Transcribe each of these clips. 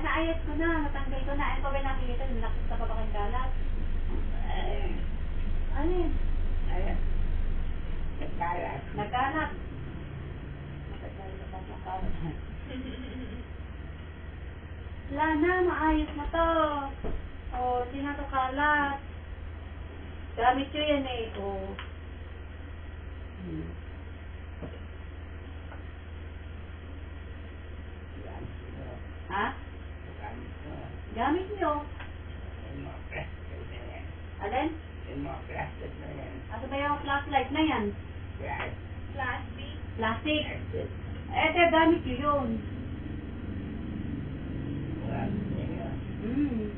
naayos ko na, natanggal ko na. Ano pa ba nakikita? Nakita pa ba kang kalat? Ano yun? Ayan. Nagkalat. Nagkalat. Nagkalat pa sa kalat. Wala na, maayos na to. O, hindi na to kalat. Gamit ko yan eh. O. Ha? Gamit nyo. Alin? Ano ba yung flashlight na yan? Plastic. Plastic. Eh, gamit nyo yun. Hmm.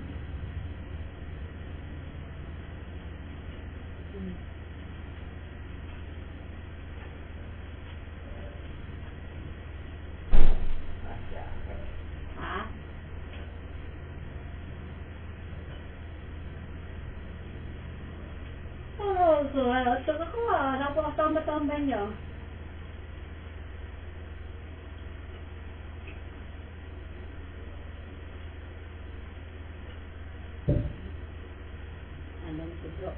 Ha? Oo, saka ko ah. Napakatamba-tamba niya. Anong siglo?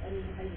Ano na kayo?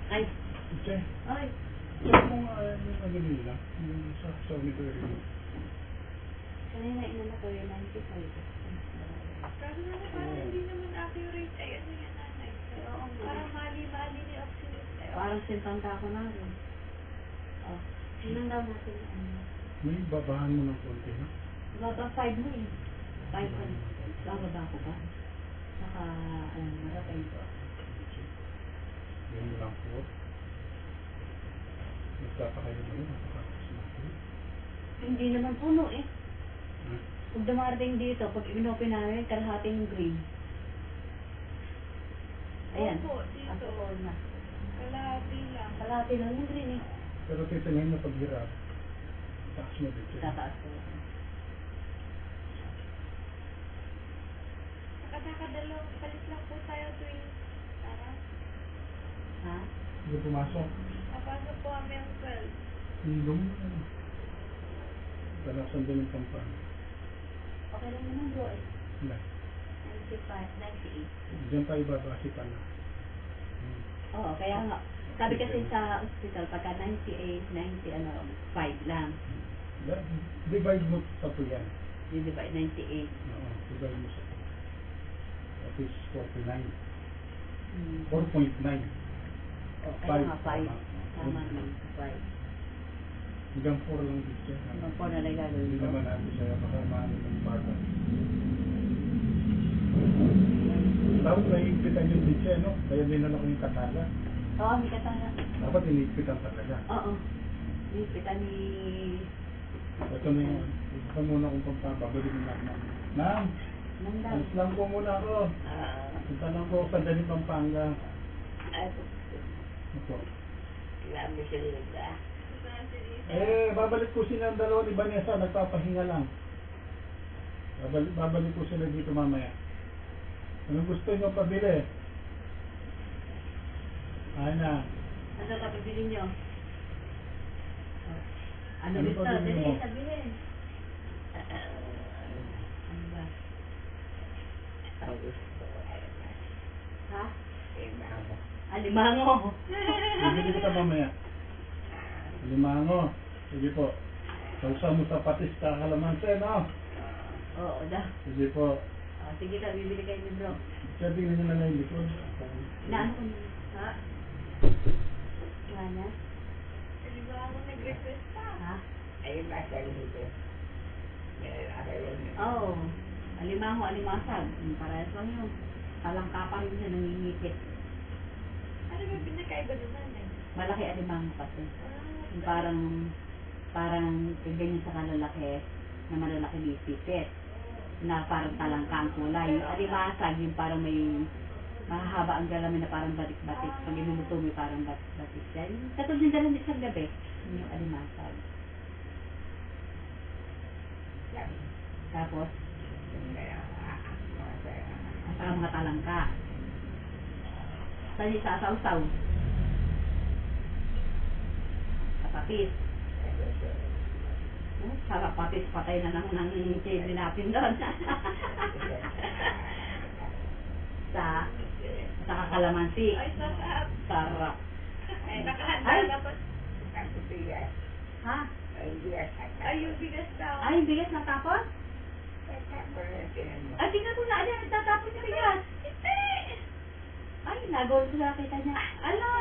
Ay. Okay. Ay. Yung ano nila, yung sa Sony Berry. Kanina inano ko yung 95. Kaso naman parang hindi naman accurate. Ay, ano yan, nanay? Oo, Parang mali-mali ni oxygen. parang sintanta ako na rin. Oh. Sinan daw natin yung ano. May babahan mo ng konti, no? Baba 5 mo eh. 5 ano. Bababa ko ba? Saka, marapay ko. Yung lang po. Nagkakakayo mo yun, napakakos natin. Hindi naman puno eh. Ha? Pag dumarating dito, pag inopen namin, kalahating green. Ayan. Opo, dito. At all na. Kalahati lang. Kalahati lang yung green eh. Pero titingin mo paghirap. Taas mo dito. Tataas ko. Nakadalawang palit lang po tayo tuwing Ha? Hindi pumasok. napasok po kami ang 12. Hilo mo na. Talasan din yung pampang. Okay lang naman bro eh. Wala. 95, 98. Diyan tayo babasi pala. Oo, kaya nga. Sabi kasi sa hospital, pagka 98, 90, 5 lang. Divide mo sa to yan. Yung divide 98. Oo, divide mo sa to. That is 49. Hmm. 4.9. O, kaya nga 5. Tama. Tama naman, 5. Hanggang 4 lang dito. Hanggang 4 na lang gagawin Hindi ko. naman natin siya makamano ng baga. Tapos naiigpitan yung dito, no? Kaya dinala ko yung katala. Oo, may katana. Dapat iniigpitan talaga. Oo. Yung kita ni... Ito na yun. Ito pa muna kung pampabalik ng naman. Ma'am, Nandang. alis lang po muna ako. Punta lang po sa Dani, Pampanga. Ito. Babalik po sila ang dalawa ni Vanessa. Nagpapahinga lang. Babalik po sila dito mamaya. Anong gusto nyo pabili? Ay na. Ano ka pabili nyo? Ano Ano gusto? pabili Dali, mo? sabihin. Alimango. Bibili kita mamaya. Limango. Sige po. Sausaw mo sa patis ka kalamansi, no? Oo, daw. Sige po. Sige ka, bibili kayo ni bro. Sabi nyo na lang yung likod. Inaano ko niya? Ha? Wala? Hindi ba ako nag-request pa? Ha? Ayun ba sa dito? Oo. Alimango, alimasag. Parehas lang yun. Palangka pa rin siya nangingipit. Ano ba pinakaiba doon nanay? Malaki alimango kasi. Ah, Yung parang ganyan sa kalalaki na malalaki bipipit. Na parang talangka ang kulay. Yung alimasag, yung parang may mahahaba ang galamin na parang batik-batik. Pag inuluto may parang batik-batik. Yan. Katulad din dalang isang gabi. Yung alimasag. Tapos, at saka mga talangka. Saan yung sasaw-saw? Kapatis. Sarap patis, patay na naman ang chili natin doon. sa kalamansi. ay, sarap. Sarap. Ay, nakahanda Ay. na pa. Ha? Ay, yung bigas daw. Ay, bigas na tapos? Ay, tingnan ko na, alin, nagtatapos yung bigas. Ay, nagawin ko na kita niya. Ala,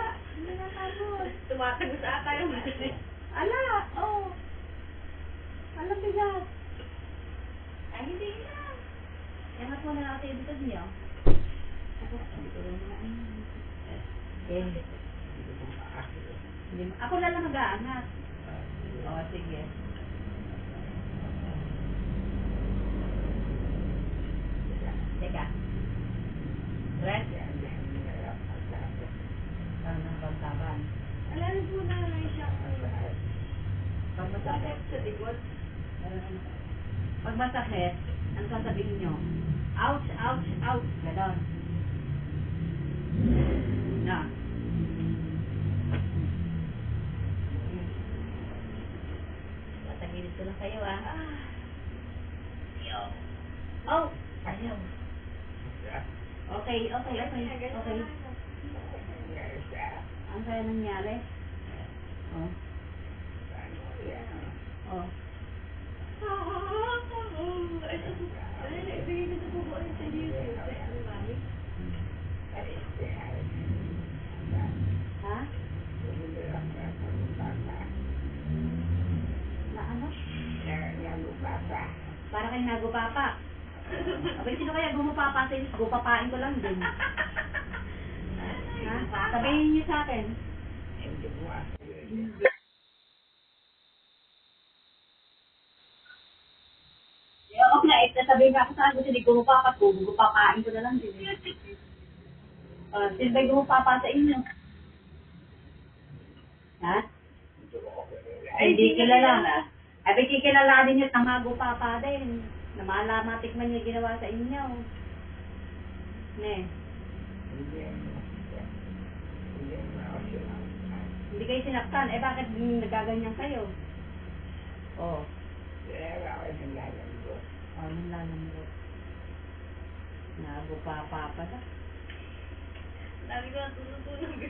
nakatapos. Tumatagos ata yung bigas. Ala, oh. Alam bigas. Ay, hindi na. Yan nga po na natin yung bigas niyo. Ako, hindi ko lang na. Ako na lang mag-aangat. Oo, sige. Teka. Red? Saan ang pagtaban? Alam po na lang siya. Pag masakit, Sa likod. pag masakit, ano sasabihin nyo? Ouch, ouch, ouch. Ganon. Na. Tatagilid ko lang kayo, ah. Oh! Ayaw. Okay, okay, okay, okay. Ang kaya nangyari? Oh. Oh. Ay, bigay ko sa bubuin sa YouTube. Ay, mami. Ha? Na ano? Para kay nagupapa. Abay, sino kaya gumupapa sa inyo? Gupapain ko lang din. Ha? Sabihin niyo sa akin. Oo nga, sabihin nga ako sa akin, hindi gumupapa ko. Gupapain ko na lang din. Sino ba gumupapa sa inyo? Ha? Ay, hindi kilala. Abi, kikilalanin niyo tamago papa din. Na malamatik man niya ginawa sa inyo. Ne. Hindi kayo sinaktan. Eh, bakit nagaganyan kayo? Oh. Oh, nalalambo. Nago papa pa na. Dami ko na tulog-tulog.